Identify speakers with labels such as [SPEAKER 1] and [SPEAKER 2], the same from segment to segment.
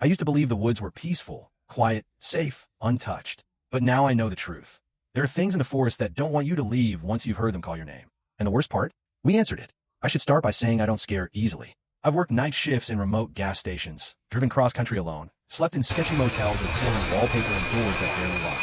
[SPEAKER 1] I used to believe the woods were peaceful, quiet, safe, untouched. But now I know the truth. There are things in the forest that don't want you to leave once you've heard them call your name. And the worst part? We answered it. I should start by saying I don't scare easily. I've worked night shifts in remote gas stations, driven cross-country alone, slept in sketchy motels with foreign wallpaper and doors that barely lock.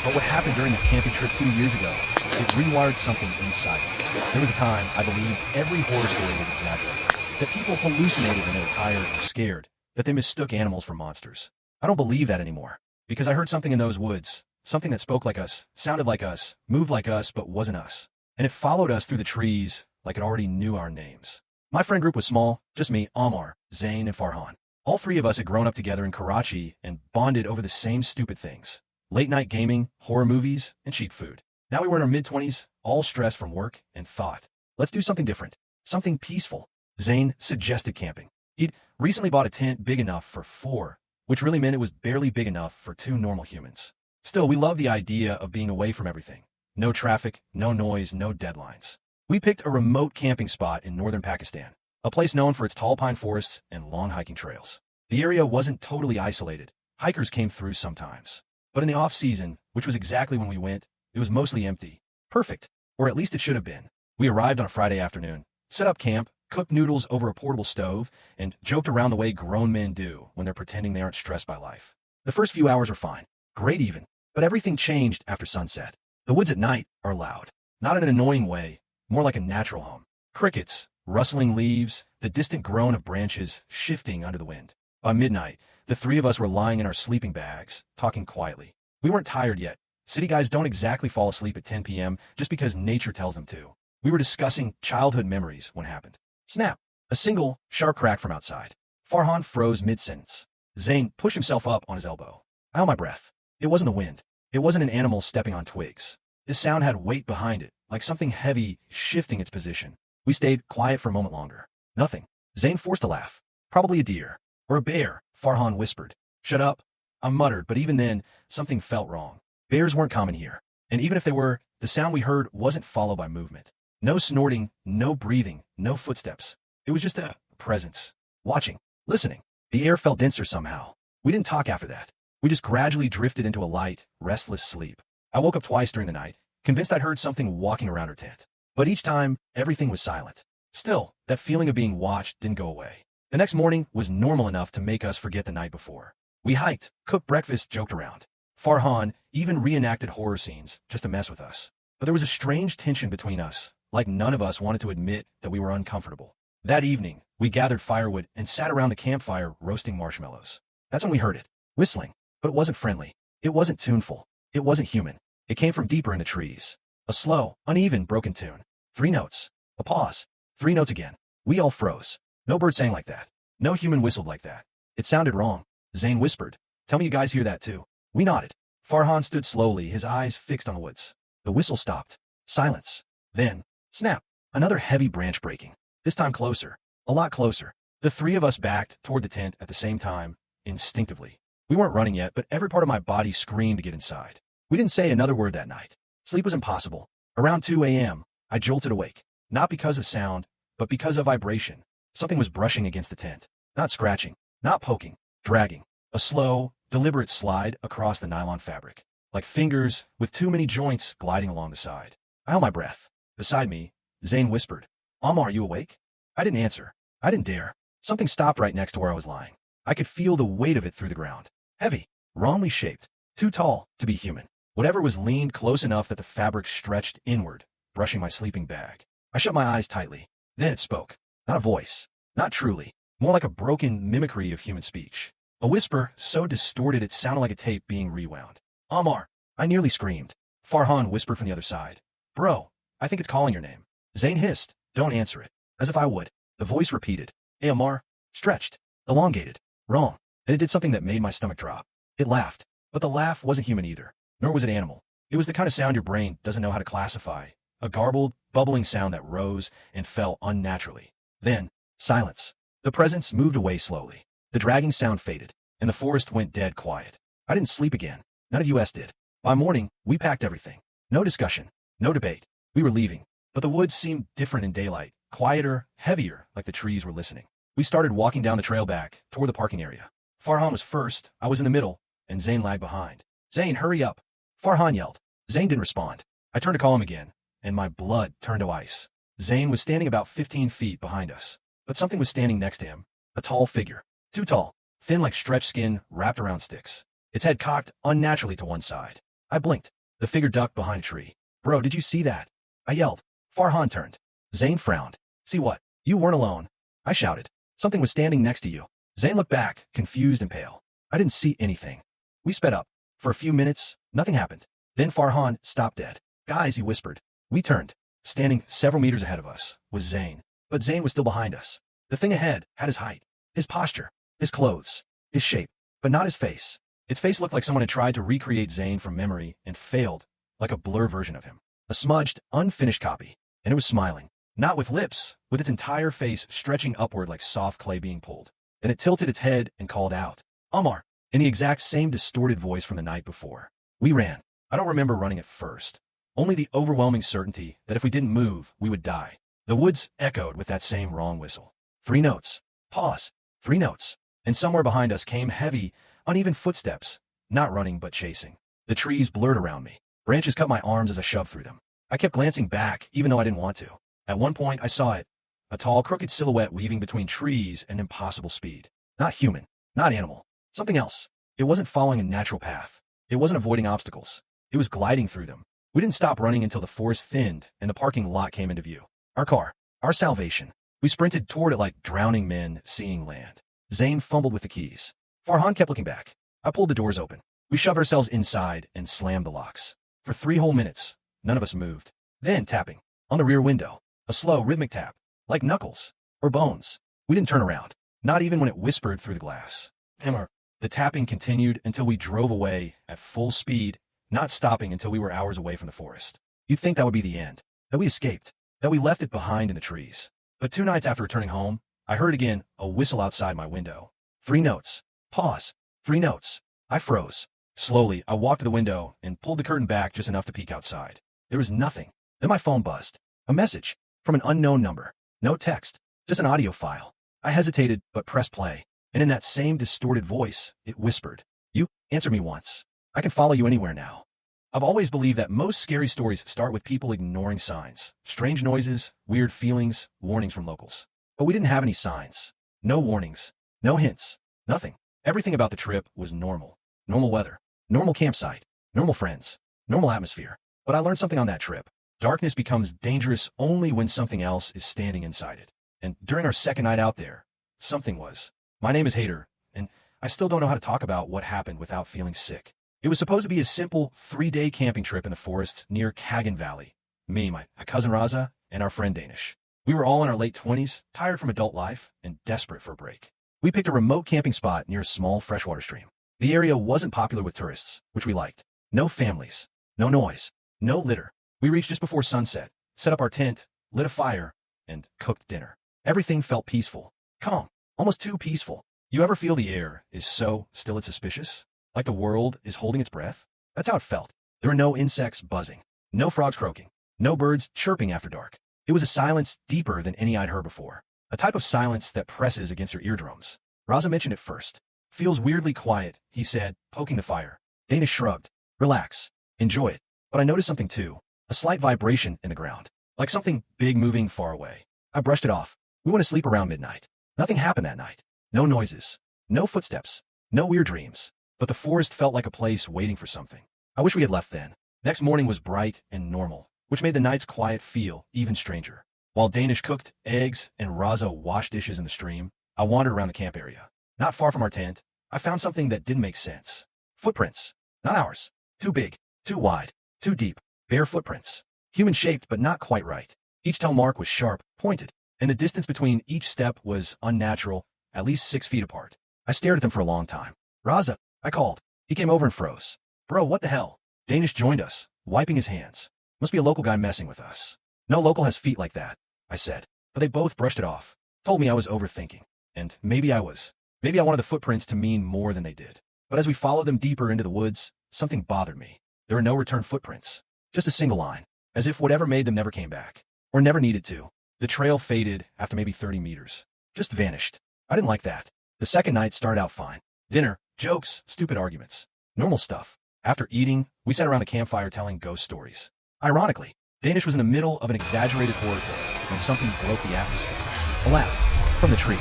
[SPEAKER 1] But what happened during that camping trip 2 years ago, it rewired something inside me. There was a time I believed every horror story was exaggerated, that people hallucinated when they were tired or scared, that they mistook animals for monsters. I don't believe that anymore, because I heard something in those woods, something that spoke like us, sounded like us, moved like us, but wasn't us. And it followed us through the trees like it already knew our names. My friend group was small, just me, Ammar, Zain, and Farhan. All three of us had grown up together in Karachi and bonded over the same stupid things. Late-night gaming, horror movies, and cheap food. Now we were in our mid-20s, all stressed from work, and thought, let's do something different, something peaceful. Zain suggested camping. He'd recently bought a tent big enough for 4, which really meant it was barely big enough for 2 normal humans. Still, we loved the idea of being away from everything. No traffic, no noise, no deadlines. We picked a remote camping spot in northern Pakistan, a place known for its tall pine forests and long hiking trails. The area wasn't totally isolated. Hikers came through sometimes. But in the off-season, which was exactly when we went, it was mostly empty. Perfect. Or at least it should have been. We arrived on a Friday afternoon, set up camp, cooked noodles over a portable stove, and joked around the way grown men do when they're pretending they aren't stressed by life. The first few hours were fine. Great even. But everything changed after sunset. The woods at night are loud. Not in an annoying way, more like a natural hum. Crickets, rustling leaves, the distant groan of branches shifting under the wind. By midnight, the three of us were lying in our sleeping bags, talking quietly. We weren't tired yet. City guys don't exactly fall asleep at 10 p.m. just because nature tells them to. We were discussing childhood memories when it happened. Snap! A single, sharp crack from outside. Farhan froze mid-sentence. Zain pushed himself up on his elbow. I held my breath. It wasn't the wind. It wasn't an animal stepping on twigs. This sound had weight behind it, like something heavy shifting its position. We stayed quiet for a moment longer. Nothing. Zain forced a laugh. Probably a deer. Or a bear, Farhan whispered. Shut up. I muttered, but even then, something felt wrong. Bears weren't common here. And even if they were, the sound we heard wasn't followed by movement. No snorting, no breathing, no footsteps. It was just a presence. Watching. Listening. The air felt denser somehow. We didn't talk after that. We just gradually drifted into a light, restless sleep. I woke up twice during the night, convinced I'd heard something walking around our tent. But each time, everything was silent. Still, that feeling of being watched didn't go away. The next morning was normal enough to make us forget the night before. We hiked, cooked breakfast, joked around. Farhan even reenacted horror scenes just to mess with us. But there was a strange tension between us, like none of us wanted to admit that we were uncomfortable. That evening, we gathered firewood and sat around the campfire roasting marshmallows. That's when we heard it, whistling. But it wasn't friendly. It wasn't tuneful. It wasn't human. It came from deeper in the trees. A slow, uneven, broken tune. 3 notes. A pause. 3 notes again. We all froze. No bird sang like that. No human whistled like that. It sounded wrong. Zain whispered. Tell me you guys hear that too. We nodded. Farhan stood slowly, his eyes fixed on the woods. The whistle stopped. Silence. Then, snap. Another heavy branch breaking. This time closer. A lot closer. The 3 of us backed toward the tent at the same time, instinctively. We weren't running yet, but every part of my body screamed to get inside. We didn't say another word that night. Sleep was impossible. Around 2 a.m., I jolted awake. Not because of sound, but because of vibration. Something was brushing against the tent. Not scratching. Not poking. Dragging. A slow, deliberate slide across the nylon fabric. Like fingers with too many joints gliding along the side. I held my breath. Beside me, Zain whispered, Ammar, are you awake? I didn't answer. I didn't dare. Something stopped right next to where I was lying. I could feel the weight of it through the ground. Heavy, wrongly shaped, too tall to be human. Whatever was leaned close enough that the fabric stretched inward, brushing my sleeping bag. I shut my eyes tightly. Then it spoke. Not a voice. Not truly. More like a broken mimicry of human speech. A whisper so distorted it sounded like a tape being rewound. Ammar, I nearly screamed. Farhan whispered from the other side. Bro, I think it's calling your name. Zain hissed. Don't answer it. As if I would. The voice repeated. Hey Ammar. Stretched. Elongated. Wrong. And it did something that made my stomach drop. It laughed. But the laugh wasn't human either. Nor was it animal. It was the kind of sound your brain doesn't know how to classify. A garbled, bubbling sound that rose and fell unnaturally. Then, silence. The presence moved away slowly. The dragging sound faded, and the forest went dead quiet. I didn't sleep again. None of us did. By morning, we packed everything. No discussion. No debate. We were leaving. But the woods seemed different in daylight. Quieter, heavier, like the trees were listening. We started walking down the trail back, toward the parking area. Farhan was first, I was in the middle, and Zane lagged behind. Zane, hurry up! Farhan yelled. Zane didn't respond. I turned to call him again, and my blood turned to ice. Zane was standing about 15 feet behind us, but something was standing next to him. A tall figure. Too tall, thin like stretched skin wrapped around sticks. Its head cocked unnaturally to one side. I blinked. The figure ducked behind a tree. Bro, did you see that? I yelled. Farhan turned. Zane frowned. See what? You weren't alone. I shouted. Something was standing next to you. Zane looked back, confused and pale. I didn't see anything. We sped up. For a few minutes, nothing happened. Then Farhan stopped dead. Guys, he whispered. We turned. Standing several meters ahead of us was Zane. But Zane was still behind us. The thing ahead had his height, his posture, his clothes, his shape, but not his face. Its face looked like someone had tried to recreate Zane from memory and failed, like a blur version of him. A smudged, unfinished copy. And it was smiling. Not with lips, with its entire face stretching upward like soft clay being pulled. Then it tilted its head and called out, Amar, in the exact same distorted voice from the night before. We ran. I don't remember running at first. Only the overwhelming certainty that if we didn't move, we would die. The woods echoed with that same wrong whistle. 3 notes. Pause. 3 notes. And somewhere behind us came heavy, uneven footsteps, not running but chasing. The trees blurred around me. Branches cut my arms as I shoved through them. I kept glancing back, even though I didn't want to. At one point, I saw it. A tall, crooked silhouette weaving between trees and impossible speed. Not human. Not animal. Something else. It wasn't following a natural path. It wasn't avoiding obstacles. It was gliding through them. We didn't stop running until the forest thinned and the parking lot came into view. Our car. Our salvation. We sprinted toward it like drowning men seeing land. Zane fumbled with the keys. Farhan kept looking back. I pulled the doors open. We shoved ourselves inside and slammed the locks. For 3 whole minutes, none of us moved. Then tapping. On the rear window. A slow, rhythmic tap. Like knuckles. Or bones. We didn't turn around. Not even when it whispered through the glass. Hammer. The tapping continued until we drove away at full speed, not stopping until we were hours away from the forest. You'd think that would be the end. That we escaped. That we left it behind in the trees. But 2 nights after returning home, I heard again a whistle outside my window. 3 notes. Pause. 3 notes. I froze. Slowly, I walked to the window and pulled the curtain back just enough to peek outside. There was nothing. Then my phone buzzed. A message. From an unknown number. No text. Just an audio file. I hesitated, but pressed play. And in that same distorted voice, it whispered. You, answer me once. I can follow you anywhere now. I've always believed that most scary stories start with people ignoring signs. Strange noises, weird feelings, warnings from locals. But we didn't have any signs. No warnings. No hints. Nothing. Everything about the trip was normal. Normal weather. Normal campsite. Normal friends. Normal atmosphere. But I learned something on that trip. Darkness becomes dangerous only when something else is standing inside it. And during our second night out there, something was. My name is Hader, and I still don't know how to talk about what happened without feeling sick. It was supposed to be a simple 3-day camping trip in the forest near Kagan Valley. Me, my cousin Raza, and our friend Danish. We were all in our late 20s, tired from adult life, and desperate for a break. We picked a remote camping spot near a small freshwater stream. The area wasn't popular with tourists, which we liked. No families. No noise. No litter. We reached just before sunset, set up our tent, lit a fire, and cooked dinner. Everything felt peaceful. Calm. Almost too peaceful. You ever feel the air is so still it's suspicious? Like the world is holding its breath? That's how it felt. There were no insects buzzing. No frogs croaking. No birds chirping after dark. It was a silence deeper than any I'd heard before. A type of silence that presses against your eardrums. Raza mentioned it first. Feels weirdly quiet, he said, poking the fire. Dana shrugged. Relax. Enjoy it. But I noticed something too. A slight vibration in the ground. Like something big moving far away. I brushed it off. We went to sleep around midnight. Nothing happened that night. No noises. No footsteps. No weird dreams. But the forest felt like a place waiting for something. I wish we had left then. Next morning was bright and normal, which made the night's quiet feel even stranger. While Danish cooked eggs and Raza washed dishes in the stream, I wandered around the camp area. Not far from our tent, I found something that didn't make sense. Footprints. Not ours. Too big. Too wide. Too deep. Bare footprints. Human-shaped but not quite right. Each toe mark was sharp, pointed, and the distance between each step was unnatural, at least 6 feet apart. I stared at them for a long time. Raza, I called. He came over and froze. Bro, what the hell? Danish joined us, wiping his hands. Must be a local guy messing with us. No local has feet like that, I said. But they both brushed it off. Told me I was overthinking. And maybe I was. Maybe I wanted the footprints to mean more than they did. But as we followed them deeper into the woods, something bothered me. There were no return footprints. Just a single line. As if whatever made them never came back. Or never needed to. The trail faded after maybe 30 meters. Just vanished. I didn't like that. The second night started out fine. Dinner, jokes, stupid arguments. Normal stuff. After eating, we sat around the campfire telling ghost stories. Ironically, Danish was in the middle of an exaggerated horror tale when something broke the atmosphere. A laugh from the trees,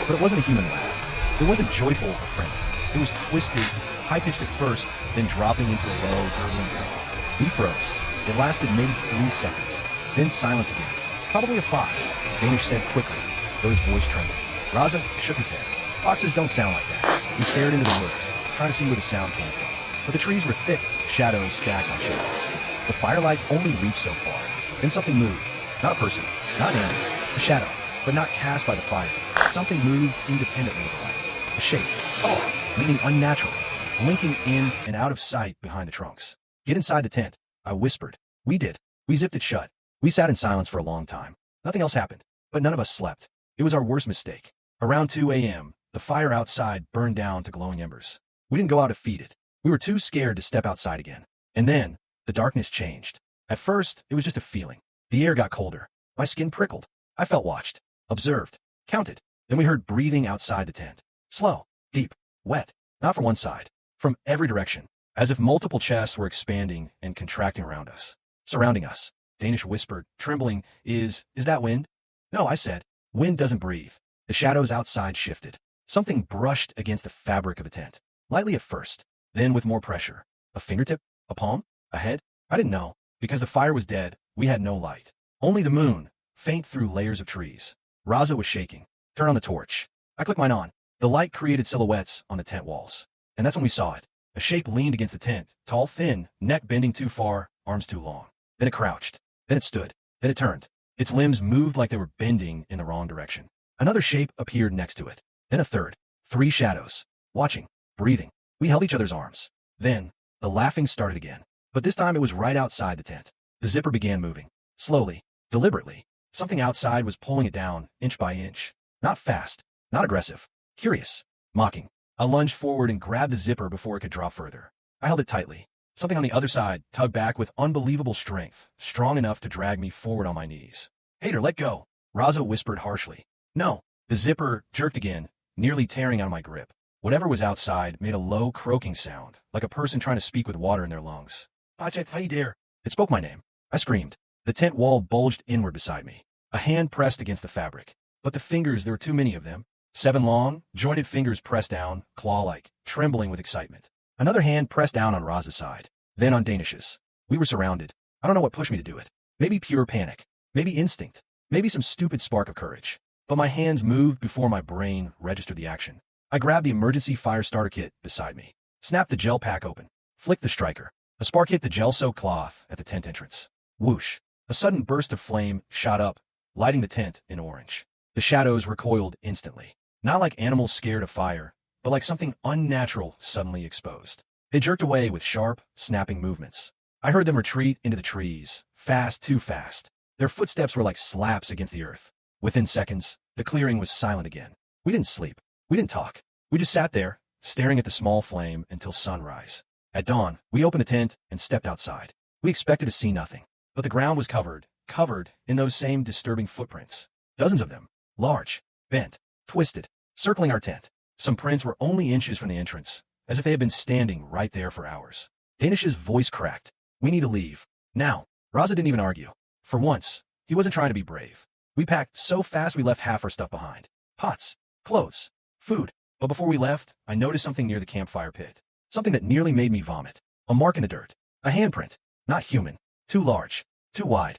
[SPEAKER 1] but it wasn't a human laugh. It wasn't joyful or friendly. It was twisted, high-pitched at first, then dropping into a low, gurgling growl. We froze. It lasted maybe 3 seconds. Then silence again. Probably a fox, Danish said quickly, though his voice trembled. Raza shook his head. Foxes don't sound like that. We stared into the woods, trying to see where the sound came from. But the trees were thick, shadows stacked on shadows. The firelight only reached so far. Then something moved. Not a person, not an animal, a shadow, but not cast by the fire. Something moved independently of the light. A shape, tall, leaning unnaturally, blinking in and out of sight behind the trunks. Get inside the tent, I whispered. We did. We zipped it shut. We sat in silence for a long time. Nothing else happened, but none of us slept. It was our worst mistake. Around 2 a.m., the fire outside burned down to glowing embers. We didn't go out to feed it. We were too scared to step outside again. And then, the darkness changed. At first, it was just a feeling. The air got colder. My skin prickled. I felt watched, observed, counted. Then we heard breathing outside the tent. Slow, deep, wet. Not from one side. From every direction. As if multiple chests were expanding and contracting around us. Surrounding us. Danish whispered, trembling, Is that wind? No, I said. Wind doesn't breathe. The shadows outside shifted. Something brushed against the fabric of the tent. Lightly at first, then with more pressure. A fingertip? A palm? A head? I didn't know. Because the fire was dead, we had no light. Only the moon, faint through layers of trees. Raza was shaking. Turn on the torch. I clicked mine on. The light created silhouettes on the tent walls. And that's when we saw it. A shape leaned against the tent, tall, thin, neck bending too far, arms too long. Then it crouched. Then it stood. Then it turned. Its limbs moved like they were bending in the wrong direction. Another shape appeared next to it. Then a third. 3 shadows. Watching. Breathing. We held each other's arms. Then, the laughing started again. But this time it was right outside the tent. The zipper began moving. Slowly. Deliberately. Something outside was pulling it down, inch by inch. Not fast. Not aggressive. Curious. Mocking. I lunged forward and grabbed the zipper before it could drop further. I held it tightly. Something on the other side tugged back with unbelievable strength, strong enough to drag me forward on my knees. Hater, let go. Raza whispered harshly. No. The zipper jerked again, nearly tearing out of my grip. Whatever was outside made a low croaking sound, like a person trying to speak with water in their lungs. Pache, how you dare? It spoke my name. I screamed. The tent wall bulged inward beside me. A hand pressed against the fabric. But the fingers, there were too many of them. 7 long, jointed fingers pressed down, claw-like, trembling with excitement. Another hand pressed down on Raza's side, then on Danish's. We were surrounded. I don't know what pushed me to do it. Maybe pure panic. Maybe instinct. Maybe some stupid spark of courage. But my hands moved before my brain registered the action. I grabbed the emergency fire starter kit beside me, snapped the gel pack open, flicked the striker. A spark hit the gel-soaked cloth at the tent entrance. Whoosh. A sudden burst of flame shot up, lighting the tent in orange. The shadows recoiled instantly. Not like animals scared of fire, but like something unnatural suddenly exposed. They jerked away with sharp, snapping movements. I heard them retreat into the trees, fast, too fast. Their footsteps were like slaps against the earth. Within seconds, the clearing was silent again. We didn't sleep. We didn't talk. We just sat there, staring at the small flame until sunrise. At dawn, we opened the tent and stepped outside. We expected to see nothing. But the ground was covered in those same disturbing footprints. Dozens of them. Large, bent, twisted, circling our tent. Some prints were only inches from the entrance, as if they had been standing right there for hours. Danish's voice cracked. We need to leave. Now. Raza didn't even argue. For once, he wasn't trying to be brave. We packed so fast we left half our stuff behind. Pots, clothes, food. But before we left, I noticed something near the campfire pit. Something that nearly made me vomit. A mark in the dirt. A handprint. Not human. Too large. Too wide.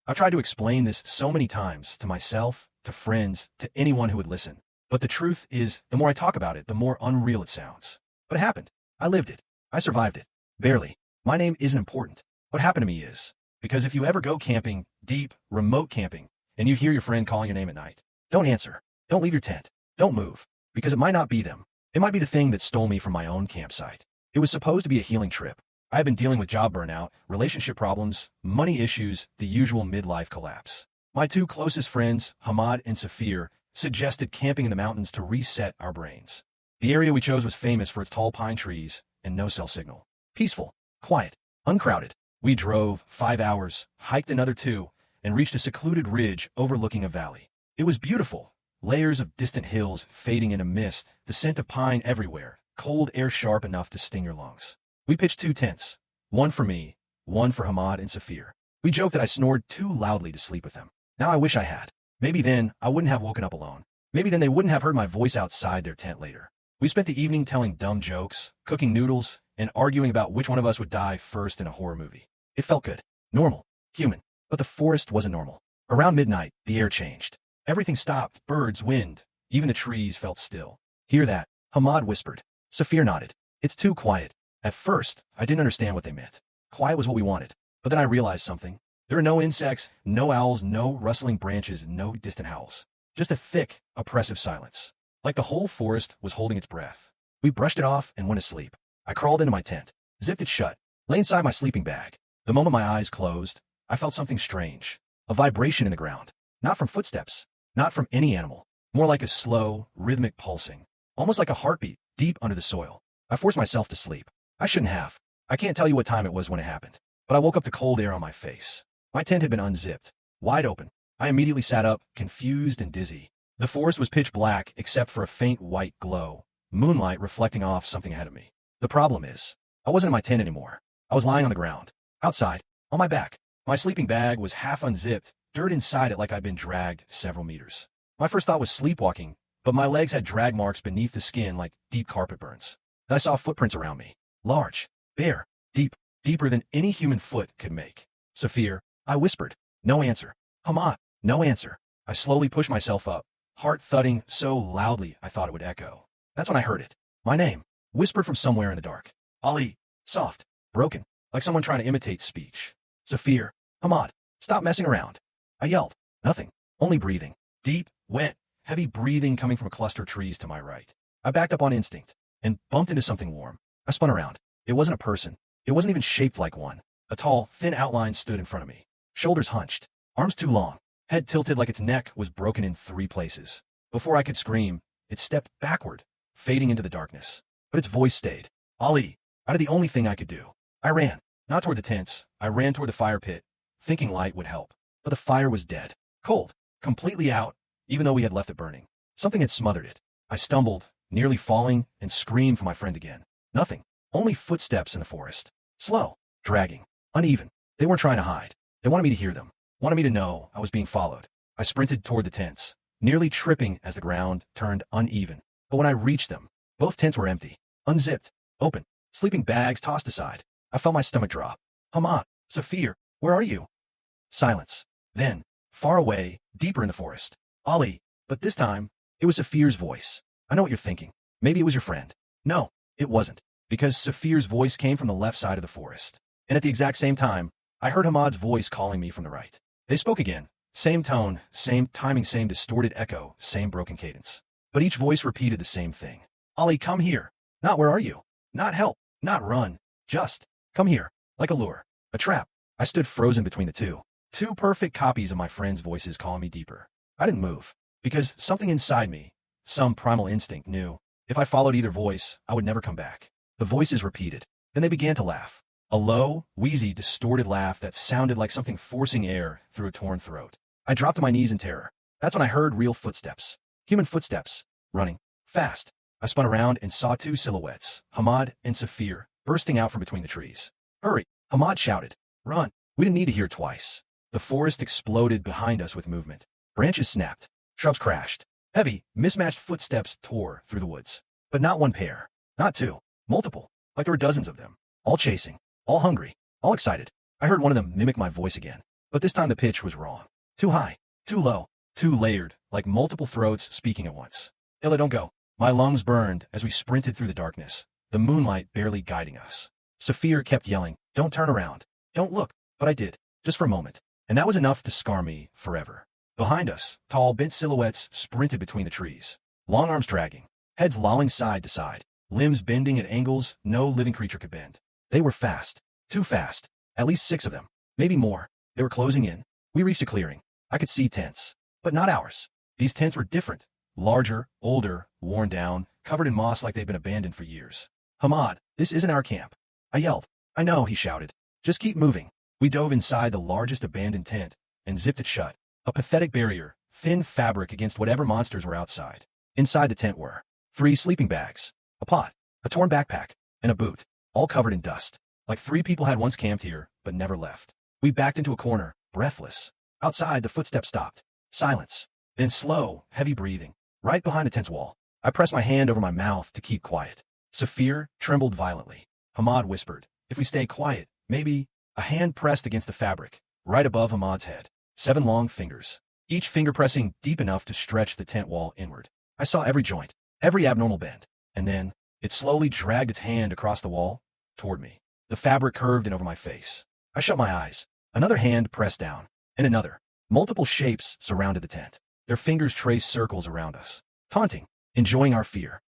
[SPEAKER 1] I've tried to explain this so many times to myself, to friends, to anyone who would listen. But the truth is, the more I talk about it, the more unreal it sounds. But it happened. I lived it. I survived it. Barely. My name isn't important. What happened to me is. Because if you ever go camping, deep, remote camping, and you hear your friend calling your name at night, don't answer. Don't leave your tent. Don't move. Because it might not be them. It might be the thing that stole me from my own campsite. It was supposed to be a healing trip. I had been dealing with job burnout, relationship problems, money issues, the usual midlife collapse. My 2 closest friends, Hamad and Safir, suggested camping in the mountains to reset our brains. The area we chose was famous for its tall pine trees and no cell signal. Peaceful, quiet, uncrowded. We drove 5 hours, hiked another 2, and reached a secluded ridge overlooking a valley. It was beautiful, layers of distant hills fading into mist, the scent of pine everywhere, cold air sharp enough to sting your lungs. We pitched 2 tents, one for me, one for Hamad and Safir. We joked that I snored too loudly to sleep with them. Now I wish I had. Maybe then I wouldn't have woken up alone. Maybe then they wouldn't have heard my voice outside their tent later. We spent the evening telling dumb jokes, cooking noodles, and arguing about which one of us would die first in a horror movie. It felt good. Normal. Human. But the forest wasn't normal. Around midnight, the air changed. Everything stopped. Birds, wind. Even the trees felt still. Hear that? Hamad whispered. Safir nodded. It's too quiet. At first, I didn't understand what they meant. Quiet was what we wanted. But then I realized something. There are no insects, no owls, no rustling branches, no distant howls. Just a thick, oppressive silence. Like the whole forest was holding its breath. We brushed it off and went to sleep. I crawled into my tent, zipped it shut, lay inside my sleeping bag. The moment my eyes closed, I felt something strange. A vibration in the ground. Not from footsteps. Not from any animal. More like a slow, rhythmic pulsing. Almost like a heartbeat, deep under the soil. I forced myself to sleep. I shouldn't have. I can't tell you what time it was when it happened. But I woke up to cold air on my face. My tent had been unzipped. Wide open. I immediately sat up, confused and dizzy. The forest was pitch black except for a faint white glow. Moonlight reflecting off something ahead of me. The problem is, I wasn't in my tent anymore. I was lying on the ground. Outside. On my back. My sleeping bag was half unzipped, dirt inside it like I'd been dragged several meters. My first thought was sleepwalking, but my legs had drag marks beneath the skin like deep carpet burns. Then I saw footprints around me. Large. Bare. Deep. Deeper than any human foot could make. Safir, I whispered. No answer. Hamad, no answer. I slowly pushed myself up, heart thudding so loudly I thought it would echo. That's when I heard it. My name, whispered from somewhere in the dark. Ali, soft, broken, like someone trying to imitate speech. Safir, Hamad, stop messing around. I yelled. Nothing, only breathing. Deep, wet, heavy breathing coming from a cluster of trees to my right. I backed up on instinct and bumped into something warm. I spun around. It wasn't a person. It wasn't even shaped like one. A tall, thin outline stood in front of me. Shoulders hunched. Arms too long. Head tilted like its neck was broken in 3 places. Before I could scream, it stepped backward, fading into the darkness. But its voice stayed. Ali, I did the only thing I could do. I ran. Not toward the tents. I ran toward the fire pit, thinking light would help. But the fire was dead. Cold. Completely out, even though we had left it burning. Something had smothered it. I stumbled, nearly falling, and screamed for my friend again. Nothing. Only footsteps in the forest. Slow. Dragging. Uneven. They weren't trying to hide. They wanted me to hear them. Wanted me to know I was being followed. I sprinted toward the tents, nearly tripping as the ground turned uneven. But when I reached them, both tents were empty. Unzipped. Open. Sleeping bags tossed aside. I felt my stomach drop. Hamad, Safir, where are you? Silence. Then, far away, deeper in the forest. Ali, but this time, it was Safir's voice. I know what you're thinking. Maybe it was your friend. No, it wasn't. Because Safir's voice came from the left side of the forest. And at the exact same time, I heard Hamad's voice calling me from the right. They spoke again. Same tone, same timing, same distorted echo, same broken cadence. But each voice repeated the same thing. Ali, come here. Not where are you? Not help. Not run. Just come here. Like a lure. A trap. I stood frozen between the two. 2 perfect copies of my friend's voices calling me deeper. I didn't move. Because something inside me, some primal instinct knew, if I followed either voice, I would never come back. The voices repeated. Then they began to laugh. A low, wheezy, distorted laugh that sounded like something forcing air through a torn throat. I dropped to my knees in terror. That's when I heard real footsteps. Human footsteps. Running. Fast. I spun around and saw 2 silhouettes, Hamad and Safir, bursting out from between the trees. Hurry! Hamad shouted. Run! We didn't need to hear it twice. The forest exploded behind us with movement. Branches snapped. Shrubs crashed. Heavy, mismatched footsteps tore through the woods. But not one pair. Not 2. Multiple. Like there were dozens of them. All chasing. All hungry. All excited. I heard one of them mimic my voice again. But this time the pitch was wrong. Too high. Too low. Too layered. Like multiple throats speaking at once. Ella, don't go. My lungs burned as we sprinted through the darkness. The moonlight barely guiding us. Safir kept yelling, don't turn around. Don't look. But I did. Just for a moment. And that was enough to scar me forever. Behind us, tall, bent silhouettes sprinted between the trees. Long arms dragging. Heads lolling side to side. Limbs bending at angles no living creature could bend. They were fast. Too fast. At least 6 of them. Maybe more. They were closing in. We reached a clearing. I could see tents. But not ours. These tents were different. Larger, older, worn down, covered in moss like they'd been abandoned for years. Hamad, this isn't our camp. I yelled. I know, he shouted. Just keep moving. We dove inside the largest abandoned tent and zipped it shut. A pathetic barrier, thin fabric against whatever monsters were outside. Inside the tent were 3 sleeping bags, a pot, a torn backpack, and a boot, all covered in dust. Like 3 people had once camped here, but never left. We backed into a corner, breathless. Outside, the footsteps stopped. Silence. Then slow, heavy breathing. Right behind the tent's wall. I pressed my hand over my mouth to keep quiet. Saphir trembled violently. Hamad whispered, "If we stay quiet, maybe." A hand pressed against the fabric, right above Hamad's head. 7 long fingers, each finger pressing deep enough to stretch the tent wall inward. I saw every joint, every abnormal bend, and then it slowly dragged its hand across the wall, toward me. The fabric curved in over my face. I shut my eyes. Another hand pressed down, and another. Multiple shapes surrounded the tent. Their fingers traced circles around us, taunting, enjoying our fear.